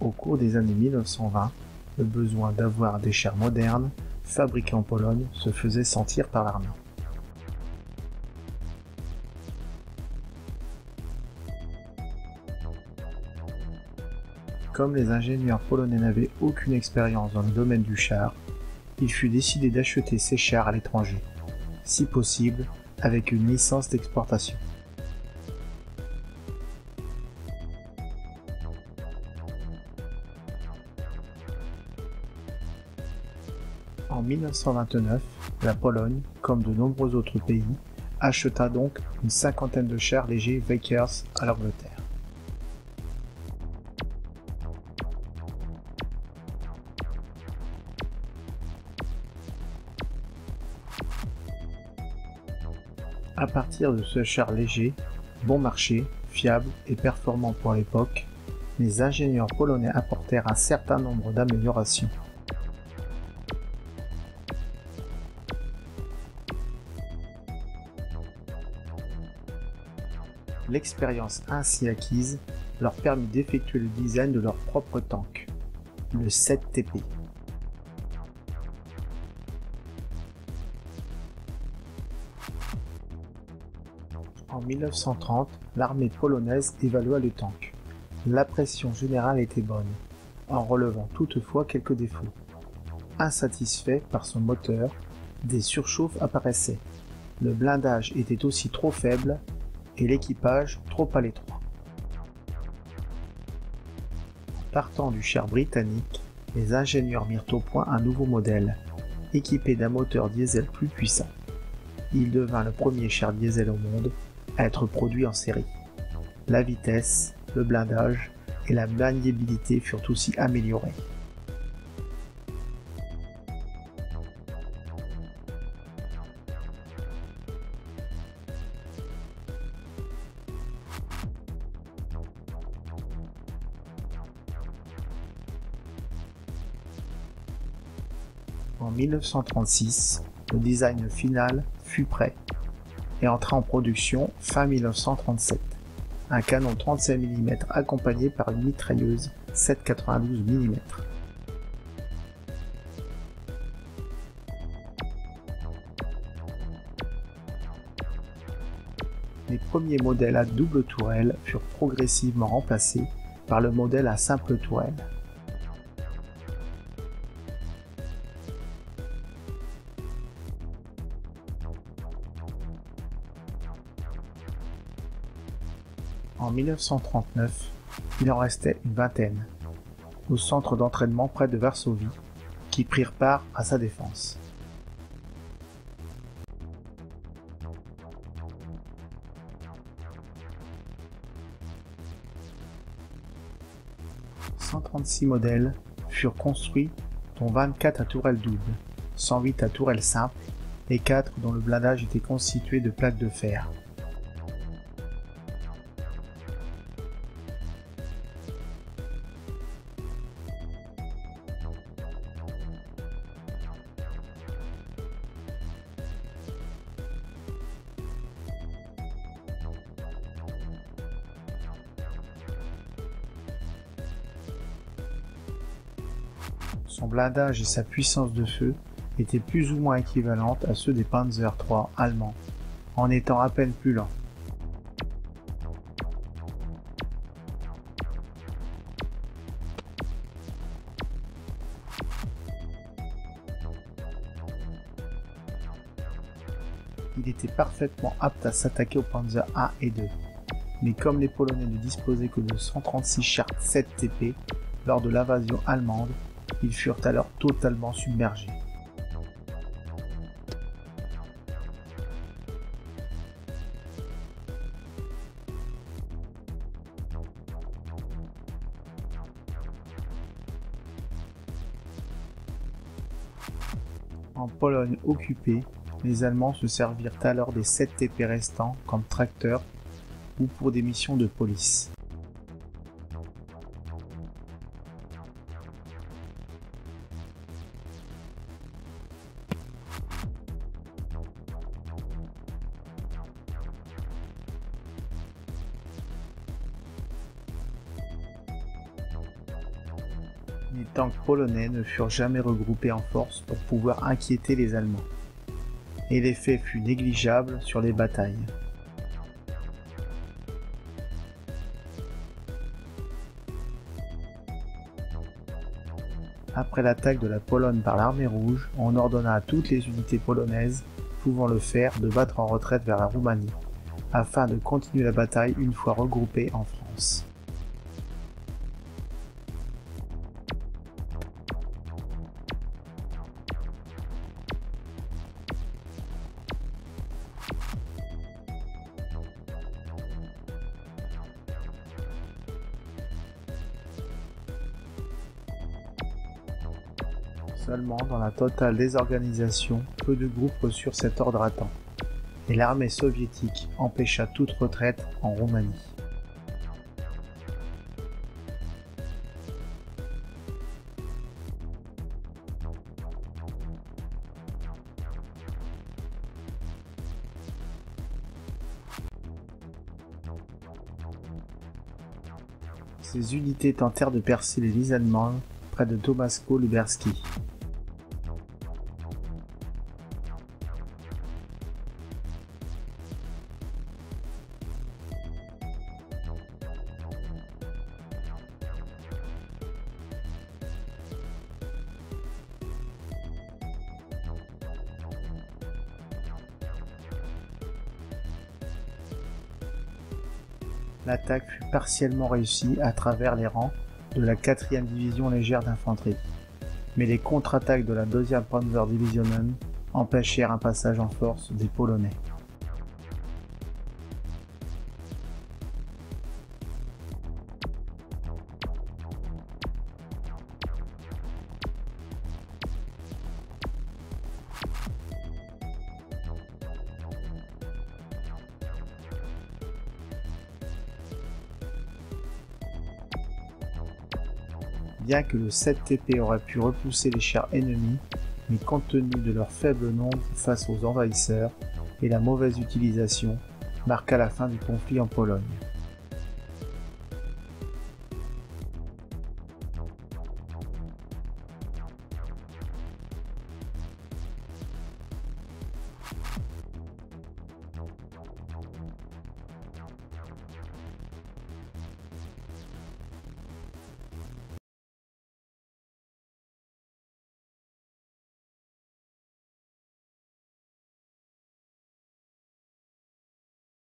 Au cours des années 1920, le besoin d'avoir des chars modernes, fabriqués en Pologne, se faisait sentir par l'armée. Comme les ingénieurs polonais n'avaient aucune expérience dans le domaine du char, il fut décidé d'acheter ces chars à l'étranger, si possible avec une licence d'exportation. En 1929, la Pologne, comme de nombreux autres pays, acheta donc une cinquantaine de chars légers Vickers à l'Angleterre. À partir de ce char léger, bon marché, fiable et performant pour l'époque, les ingénieurs polonais apportèrent un certain nombre d'améliorations. L'expérience ainsi acquise leur permit d'effectuer le design de leur propre tank, le 7TP. En 1930, l'armée polonaise évalua le tank. La pression générale était bonne, en relevant toutefois quelques défauts. Insatisfait par son moteur, des surchauffes apparaissaient. Le blindage était aussi trop faible et l'équipage trop à l'étroit. Partant du char britannique, les ingénieurs mirent au point un nouveau modèle, équipé d'un moteur diesel plus puissant. Il devint le premier char diesel au monde à être produit en série. La vitesse, le blindage et la maniabilité furent aussi améliorés. En 1936, le design final fut prêt et entra en production fin 1937. Un canon 37 mm accompagné par une mitrailleuse 7,92 mm. Les premiers modèles à double tourelle furent progressivement remplacés par le modèle à simple tourelle. En 1939, il en restait une vingtaine, au centre d'entraînement près de Varsovie, qui prirent part à sa défense. « 136 modèles furent construits, dont 24 à tourelle double, 108 à tourelle simple et 4 dont le blindage était constitué de plaques de fer. Son blindage et sa puissance de feu étaient plus ou moins équivalentes à ceux des Panzer III allemands, en étant à peine plus lents. Il était parfaitement apte à s'attaquer aux Panzer I et II, mais comme les Polonais ne disposaient que de 136 chars 7TP lors de l'invasion allemande, ils furent alors totalement submergés. En Pologne occupée, les Allemands se servirent alors des 7TP restants comme tracteurs ou pour des missions de police. Les tanks polonais ne furent jamais regroupés en force pour pouvoir inquiéter les Allemands, et l'effet fut négligeable sur les batailles. Après l'attaque de la Pologne par l'armée rouge, on ordonna à toutes les unités polonaises pouvant le faire de battre en retraite vers la Roumanie, afin de continuer la bataille une fois regroupés en France. Seulement, dans la totale désorganisation, peu de groupes reçurent cet ordre à temps, et l'armée soviétique empêcha toute retraite en Roumanie. Ces unités tentèrent de percer les lignes allemandes près de Tomasko-Luberski. L'attaque fut partiellement réussie à travers les rangs de la 4e division légère d'infanterie, mais les contre-attaques de la 2e Panzerdivisionen empêchèrent un passage en force des Polonais. Bien que le 7TP aurait pu repousser les chars ennemis, mais compte tenu de leur faible nombre face aux envahisseurs et la mauvaise utilisation, marqua la fin du conflit en Pologne.